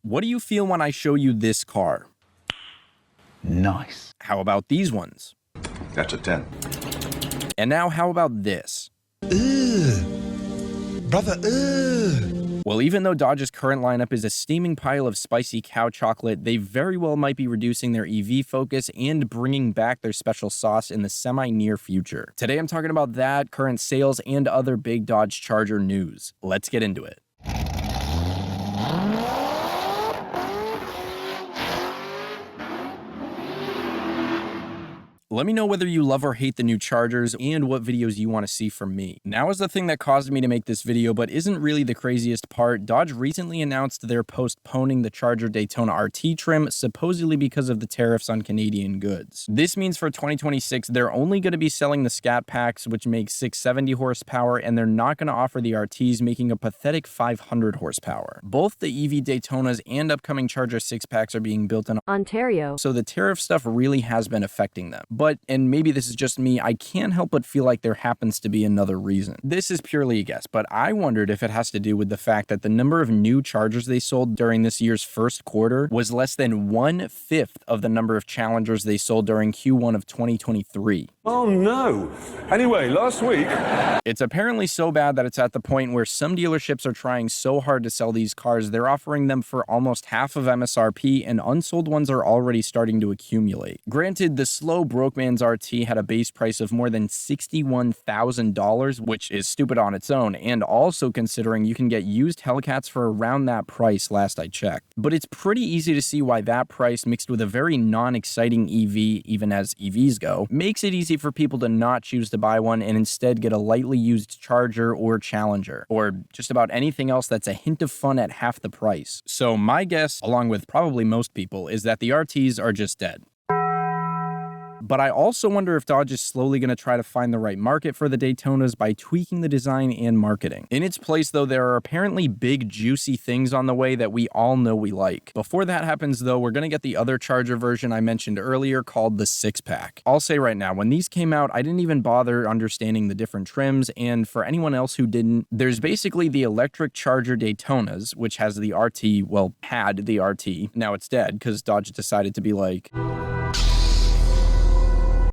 What do you feel when I show you this car? Nice. How about these ones? That's a 10. And now how about this? Brother, Well, even though Dodge's current lineup is a steaming pile of spicy cow chocolate, they very well might be reducing their EV focus and bringing back their special sauce in the semi-near future. Today I'm talking about that, current sales, and other big Dodge Charger news. Let's get into it. Let me know whether you love or hate the new Chargers and what videos you want to see from me. Now is the thing that caused me to make this video, but isn't really the craziest part. Dodge recently announced they're postponing the Charger Daytona RT trim, supposedly because of the tariffs on Canadian goods. This means for 2026, they're only going to be selling the Scat Packs, which make 670 horsepower, and they're not going to offer the RTs, making a pathetic 500 horsepower. Both the EV Daytonas and upcoming Charger 6-packs are being built in Ontario, so the tariff stuff really has been affecting them. But, and maybe this is just me, I can't help but feel like there happens to be another reason. This is purely a guess, but I wondered if it has to do with the fact that the number of new Chargers they sold during this year's first quarter was less than 1/5 of the number of Challengers they sold during Q1 of 2023. Oh no. Anyway, last week... It's apparently so bad that it's at the point where some dealerships are trying so hard to sell these cars, they're offering them for almost half of MSRP, and unsold ones are already starting to accumulate. Granted, the slow broke man's RT had a base price of more than $61,000, which is stupid on its own, and also considering you can get used Hellcats for around that price last I checked. But it's pretty easy to see why that price, mixed with a very non-exciting EV, even as EVs go, makes it easy for people to not choose to buy one and instead get a lightly used Charger or Challenger, or just about anything else that's a hint of fun at half the price. So my guess, along with probably most people, is that the RTs are just dead. But I also wonder if Dodge is slowly going to try to find the right market for the Daytonas by tweaking the design and marketing. In its place, though, there are apparently big, juicy things on the way that we all know we like. Before that happens, though, we're going to get the other Charger version I mentioned earlier called the 6-pack. I'll say right now, when these came out, I didn't even bother understanding the different trims, and for anyone else who didn't, there's basically the electric Charger Daytonas, which has the RT, well, had the RT. Now it's dead because Dodge decided to be like...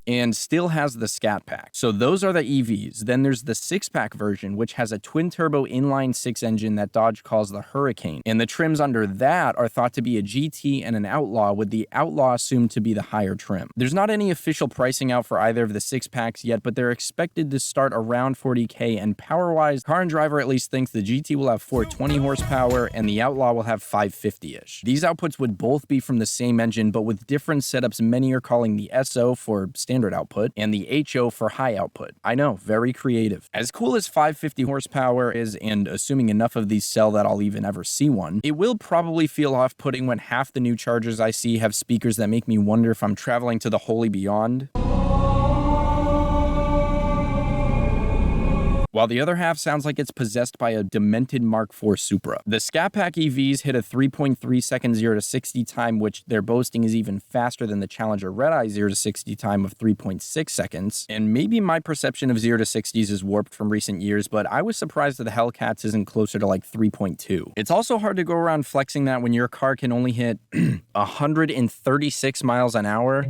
and still has the Scat Pack. So those are the EVs. Then there's the 6-pack version, which has a twin-turbo inline-6 engine that Dodge calls the Hurricane. And the trims under that are thought to be a GT and an Outlaw, with the Outlaw assumed to be the higher trim. There's not any official pricing out for either of the 6-packs yet, but they're expected to start around $40K, and power-wise, Car and Driver at least thinks the GT will have 420 horsepower and the Outlaw will have 550-ish. These outputs would both be from the same engine, but with different setups. Many are calling the SO for standard output and the HO for high output. I know, very creative. As cool as 550 horsepower is, and assuming enough of these sell that I'll even ever see one, it will probably feel off-putting when half the new Chargers I see have speakers that make me wonder if I'm traveling to the holy beyond, while the other half sounds like it's possessed by a demented Mark IV Supra. The Scat Pack EVs hit a 3.3 second 0 to 60 time, which they're boasting is even faster than the Challenger Red-Eye 0 to 60 time of 3.6 seconds. And maybe my perception of 0 to 60s is warped from recent years, but I was surprised that the Hellcats isn't closer to like 3.2. It's also hard to go around flexing that when your car can only hit 136 miles an hour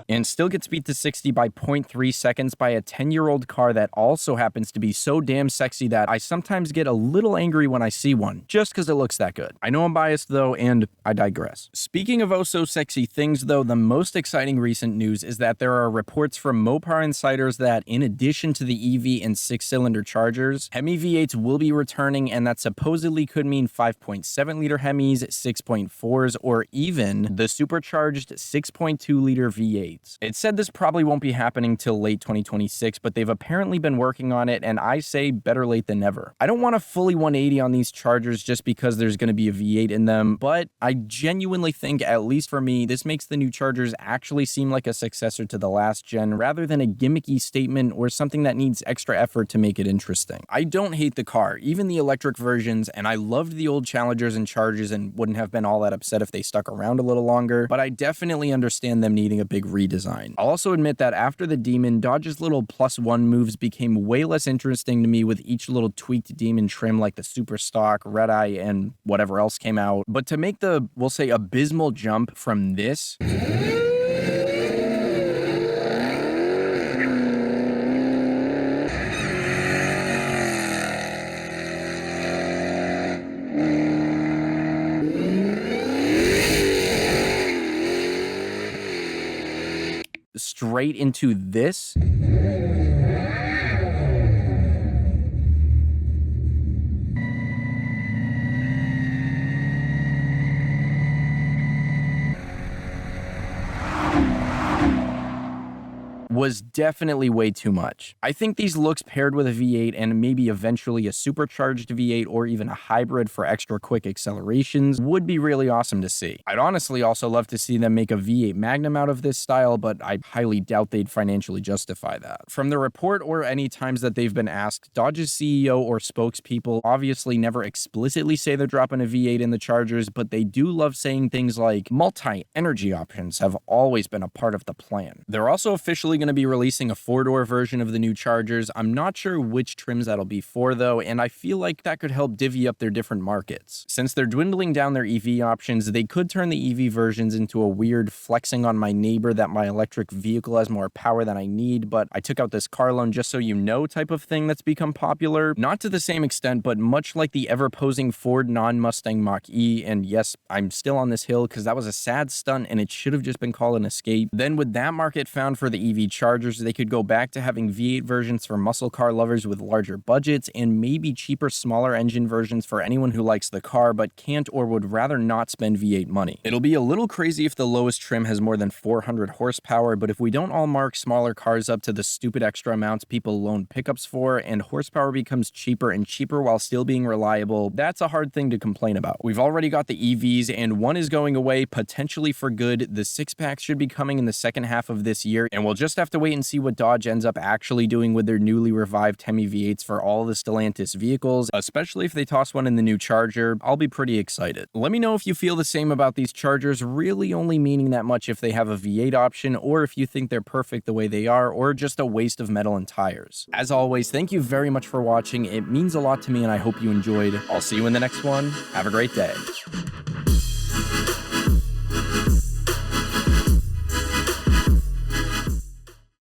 and still gets beat to 60 by 0.3 seconds by a 10-year-old car that also happens to be so damn sexy that I sometimes get a little angry when I see one, just because it looks that good. I know I'm biased though, and I digress. Speaking of oh so sexy things though, the most exciting recent news is that there are reports from Mopar insiders that in addition to the EV and 6-cylinder Chargers, Hemi V8s will be returning, and that supposedly could mean 5.7-liter Hemis, 6.4s, or even the supercharged 6.2-liter V8s. It said this probably won't be happening till late 2026, but they've apparently been working on it, and I say better late than never. I don't want to fully 180 on these Chargers just because there's going to be a V8 in them, but I genuinely think, at least for me, this makes the new Chargers actually seem like a successor to the last gen rather than a gimmicky statement or something that needs extra effort to make it interesting. I don't hate the car, even the electric versions, and I loved the old Challengers and Chargers and wouldn't have been all that upset if they stuck around a little longer, but I definitely understand them needing a big redesign. I'll also admit that after the Demon, Dodge's little +1 moves became way less interesting interesting to me with each little tweaked demon trim like the Super Stock, Red Eye, and whatever else came out. But to make the, we'll say, abysmal jump from this straight into this, was definitely way too much. I think these looks paired with a V8 and maybe eventually a supercharged V8 or even a hybrid for extra quick accelerations would be really awesome to see. I'd honestly also love to see them make a V8 Magnum out of this style, but I highly doubt they'd financially justify that. From the report or any times that they've been asked, Dodge's CEO or spokespeople obviously never explicitly say they're dropping a V8 in the Chargers, but they do love saying things like multi-energy options have always been a part of the plan. They're also officially going to be releasing a 4-door version of the new Chargers. I'm not sure which trims that'll be for though, and I feel like that could help divvy up their different markets. Since they're dwindling down their EV options, they could turn the EV versions into a weird flexing on my neighbor that my electric vehicle has more power than I need, but I took out this car loan just so you know type of thing that's become popular. Not to the same extent, but much like the ever-posing Ford non-Mustang Mach-E, and yes, I'm still on this hill because that was a sad stunt and it should have just been called an escape. Then with that market found for the EV Chargers, they could go back to having V8 versions for muscle car lovers with larger budgets and maybe cheaper, smaller engine versions for anyone who likes the car but can't or would rather not spend V8 money. It'll be a little crazy if the lowest trim has more than 400 horsepower, but if we don't all mark smaller cars up to the stupid extra amounts people loan pickups for and horsepower becomes cheaper and cheaper while still being reliable, that's a hard thing to complain about. We've already got the EVs and one is going away potentially for good. The 6-packs should be coming in the second half of this year, and we'll just have to wait and see what Dodge ends up actually doing with their newly revived Hemi V8s for all the Stellantis vehicles, especially if they toss one in the new Charger. I'll be pretty excited. Let me know if you feel the same about these Chargers really only meaning that much if they have a V8 option, or if you think they're perfect the way they are, or just a waste of metal and tires. As always, thank you very much for watching. It means a lot to me and I hope you enjoyed. I'll see you in the next one. Have a great day.